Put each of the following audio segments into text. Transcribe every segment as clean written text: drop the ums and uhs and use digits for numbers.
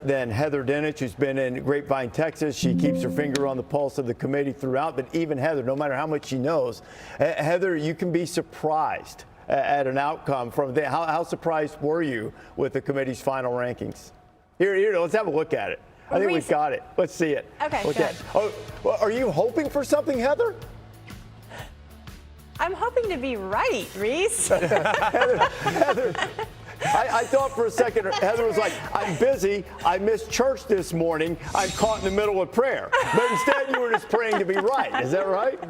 Than Heather Dinich, who's been in Grapevine, Texas. She keeps her finger on the pulse of the committee throughout, but even Heather, no matter how much she knows, Heather, you can be surprised at an outcome from there. How surprised were you with the committee's final rankings? Here, let's have a look at it. I think we've got it. Let's see it. Okay, good. Oh, well, are you hoping for something, Heather? I'm hoping to be right, Reese. Heather, I thought for a second Heather was like, I'm busy. I missed church this morning. I'm caught in the middle of prayer. But instead, you were just praying to be right. Is that right?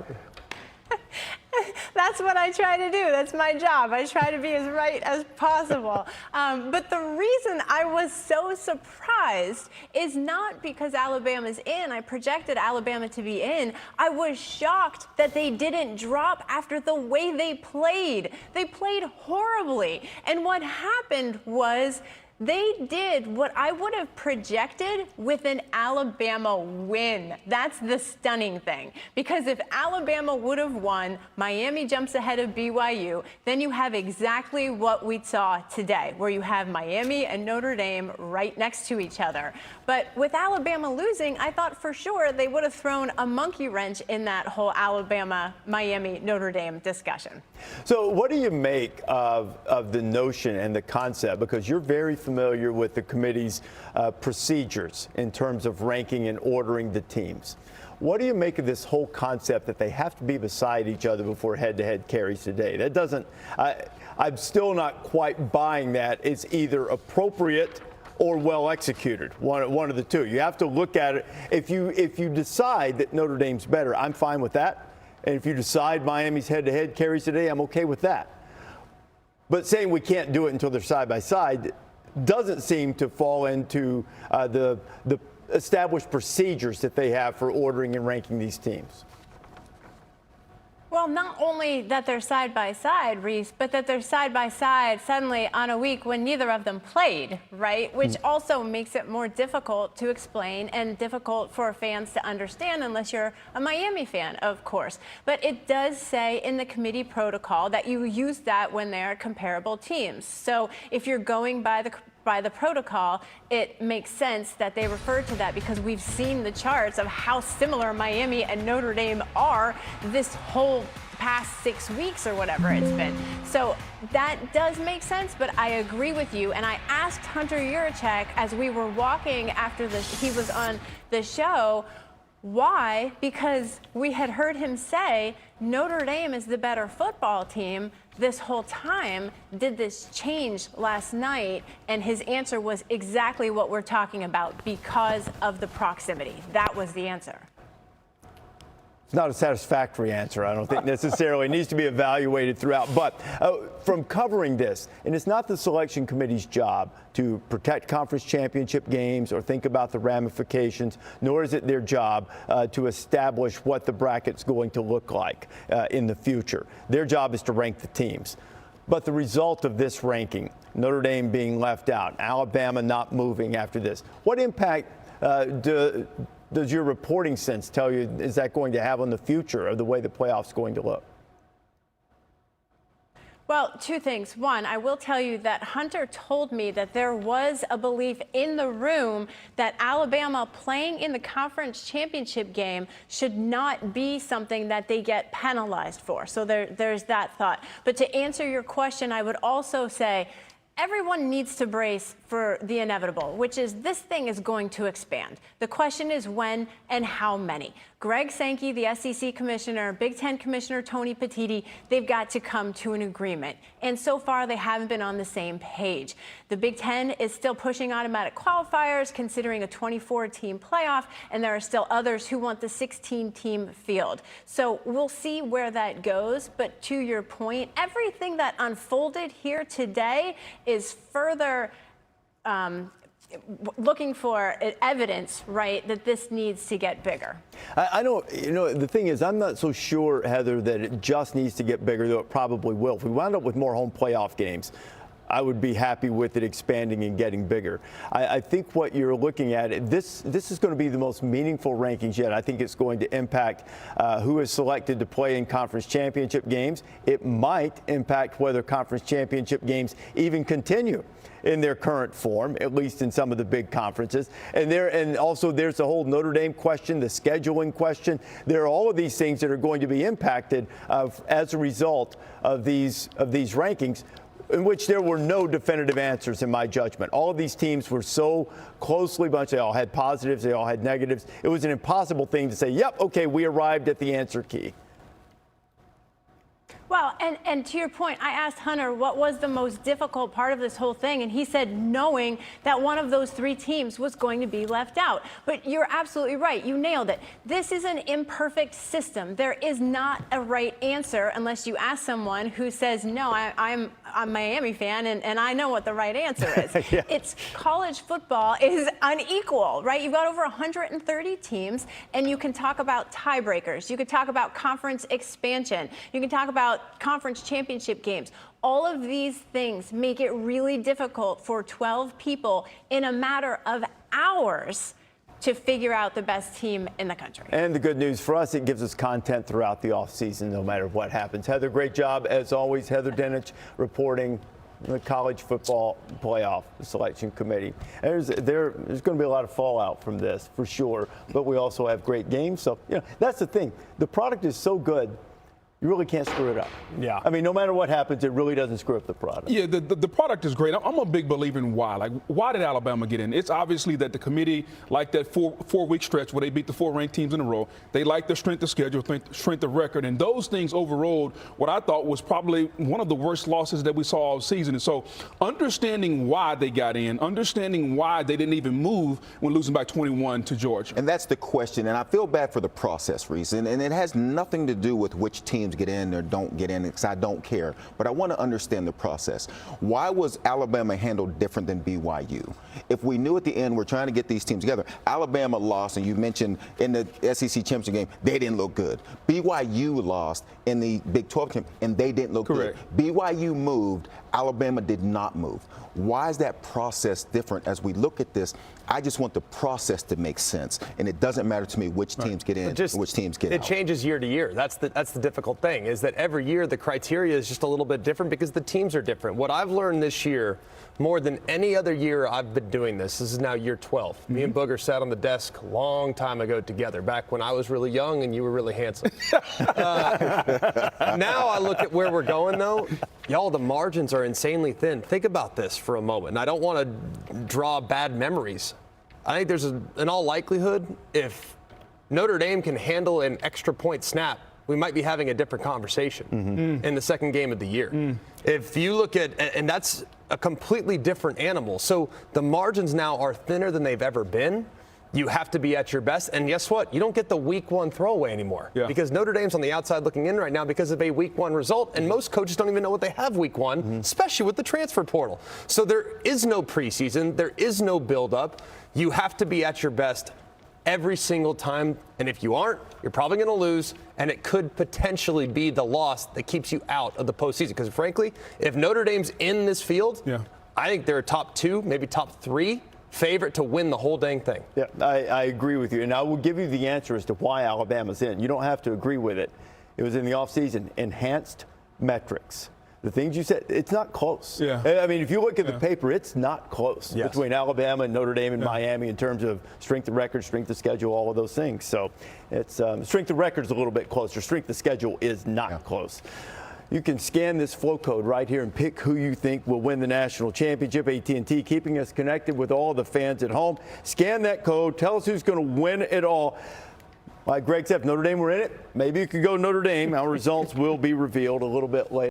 That's what I try to do. That's my job. I try to be as right as possible. But the reason I was so surprised is not because Alabama's in. I projected Alabama to be in. I was shocked that they didn't drop after the way they played. They played horribly. And what happened was they did what I would have projected with an Alabama win. That's the stunning thing. Because if Alabama would have won, Miami jumps ahead of BYU, then you have exactly what we saw today, where you have Miami and Notre Dame right next to each other. But with Alabama losing, I thought for sure they would have thrown a monkey wrench in that whole Alabama-Miami-Notre Dame discussion. So what do you make of the notion and the concept? Because you're very familiar with the committee's procedures in terms of ranking and ordering the teams. What do you make of this whole concept that they have to be beside each other before head-to-head carries today? That doesn't, I'm still not quite buying that. It's either appropriate or well executed, one of the two. You have to look at it. If you decide that Notre Dame's better, I'm fine with that. And if you decide Miami's head-to-head carries today, I'm okay with that. But saying we can't do it until they're side by side doesn't seem to fall into the established procedures that they have for ordering and ranking these teams. Well, not only that they're side by side, Reese, but that they're side by side suddenly on a week when neither of them played, right? Which also makes it more difficult to explain and difficult for fans to understand unless you're a Miami fan, of course. But it does say in the committee protocol that you use that when they're comparable teams. So if you're going by the protocol, it makes sense that they refer to that because we've seen the charts of how similar Miami and Notre Dame are this whole past 6 weeks or whatever it's been. So that does make sense, but I agree with you. And I asked Hunter Yurachek as we were walking after he was on the show, why? Because we had heard him say Notre Dame is the better football team this whole time. Did this change last night? And his answer was exactly what we're talking about, because of the proximity. That was the answer. It's not a satisfactory answer, I don't think necessarily. It needs to be evaluated throughout. But from covering this, and it's not the selection committee's job to protect conference championship games or think about the ramifications, nor is it their job to establish what the bracket's going to look like in the future. Their job is to rank the teams. But the result of this ranking, Notre Dame being left out, Alabama not moving after this, what impact does your reporting sense tell you is that going to have on the future of the way the playoff's going to look? Well, two things. One, I will tell you that Hunter told me that there was a belief in the room that Alabama playing in the conference championship game should not be something that they get penalized for. So there's that thought. But to answer your question, I would also say everyone needs to brace for the inevitable, which is this thing is going to expand. The question is when and how many. Greg Sankey, the SEC commissioner, Big Ten commissioner Tony Petitti, they've got to come to an agreement. And so far, they haven't been on the same page. The Big Ten is still pushing automatic qualifiers, considering a 24-team playoff, and there are still others who want the 16-team field. So we'll see where that goes. But to your point, everything that unfolded here today is further looking for evidence, right, that this needs to get bigger. I don't, the thing is, I'm not so sure, Heather, that it just needs to get bigger, though it probably will. If we wind up with more home playoff games, I would be happy with it expanding and getting bigger. I think what you're looking at, this is going to be the most meaningful rankings yet. I think it's going to impact who is selected to play in conference championship games. It might impact whether conference championship games even continue in their current form, at least in some of the big conferences. And also there's the whole Notre Dame question, the scheduling question. There are all of these things that are going to be impacted as a result of these rankings, in which there were no definitive answers in my judgment. All of these teams were so closely bunched. They all had positives, they all had negatives. It was an impossible thing to say, yep, okay, we arrived at the answer key. Well, and to your point, I asked Hunter what was the most difficult part of this whole thing, and he said knowing that one of those three teams was going to be left out. But you're absolutely right. You nailed it. This is an imperfect system. There is not a right answer unless you ask someone who says, no, I'm a Miami fan, and I know what the right answer is. Yeah. It's college football is unequal, right? You've got over 130 teams, and you can talk about tiebreakers. You could talk about conference expansion. You can talk about conference championship games. All of these things make it really difficult for 12 people in a matter of hours to figure out the best team in the country. And the good news for us, it gives us content throughout the offseason, no matter what happens. Heather, great job as always. Heather Dinich reporting the college football playoff selection committee. There's going to be a lot of fallout from this for sure, but we also have great games. So, that's the thing. The product is so good, you really can't screw it up. Yeah. I mean, no matter what happens, it really doesn't screw up the product. Yeah, the product is great. I'm a big believer in why. Like, why did Alabama get in? It's obviously that the committee liked that four-week stretch where they beat the 4 ranked teams in a row. They liked their strength of schedule, strength of record, and those things overrode what I thought was probably one of the worst losses that we saw all season. And so understanding why they got in, understanding why they didn't even move when losing by 21 to Georgia. And that's the question, and I feel bad for the process reason, and it has nothing to do with which teams get in or don't get in, because I don't care. But I want to understand the process. Why was Alabama handled different than BYU? If we knew at the end we're trying to get these teams together, Alabama lost, and you mentioned in the SEC championship game, they didn't look good. BYU lost in the Big 12 championship, and they didn't look Correct. good. BYU moved, Alabama did not move. Why is that process different? As we look at this, I just want the process to make sense, and it doesn't matter to me which teams get in and which teams get out. It changes year to year. That's the difficult thing, is that every year the criteria is just a little bit different because the teams are different. What I've learned this year, more than any other year I've been doing this is now year 12. Me and Booger sat on the desk a long time ago together, back when I was really young and you were really handsome. Now I look at where we're going, though. Y'all, the margins are insanely thin. Think about this for a moment. And I don't want to draw bad memories. I think there's in all likelihood, if Notre Dame can handle an extra point snap, we might be having a different conversation in the second game of the year. If you look at, and that's a completely different animal. So the margins now are thinner than they've ever been. You have to be at your best. And guess what? You don't get the week one throwaway anymore. Yeah. Because Notre Dame's on the outside looking in right now because of a week one result. And most coaches don't even know what they have week one, especially with the transfer portal. So there is no preseason. There is no buildup. You have to be at your best every single time. And if you aren't, you're probably going to lose. And it could potentially be the loss that keeps you out of the postseason. Because frankly, if Notre Dame's in this field, I think they're a top 2, maybe top 3 favorite to win the whole dang thing. Yeah, I agree with you. And I will give you the answer as to why Alabama's in. You don't have to agree with it. It was in the offseason. Enhanced metrics. The things you said, it's not close. Yeah. I mean, if you look at the paper, it's not close between Alabama and Notre Dame and Miami in terms of strength of record, strength of schedule, all of those things. So it's strength of record is a little bit closer. Strength of schedule is not close. You can scan this flow code right here and pick who you think will win the national championship. AT&T keeping us connected with all the fans at home. Scan that code. Tell us who's going to win it all. Like Greg said, if Notre Dame were in it, maybe you could go Notre Dame. Our results will be revealed a little bit later.